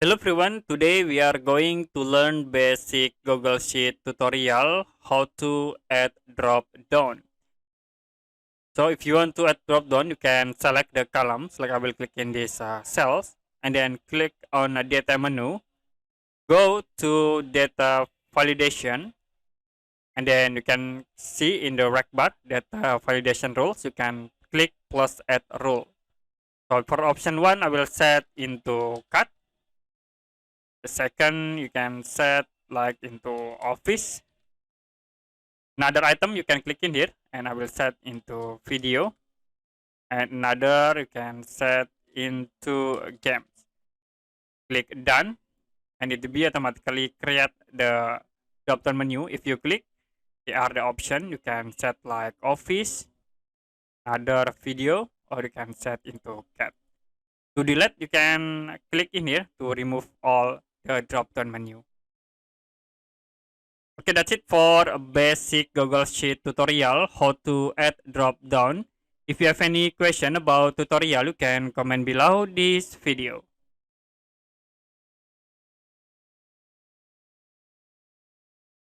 Hello everyone, today we are going to learn basic Google Sheet tutorial how to add drop down. So if you want to add drop down, you can select the columns, like I will click in this cells and then click on a data menu, go to data validation, and then you can see in the rec bar data validation rules, you can click plus add rule. So for option 1, I will set into cut. The second, you can set like into office. Another item you can click in here and I will set into video. And another you can set into games. Click done and it will be automatically create the drop down menu. If you click, here are the option. You can set like office, other video, or you can set into cat. To delete, you can click in here to remove all the drop down menu. Okay, that's it for a basic Google Sheet tutorial, how to add drop down. If you have any question about tutorial, you can comment below this video.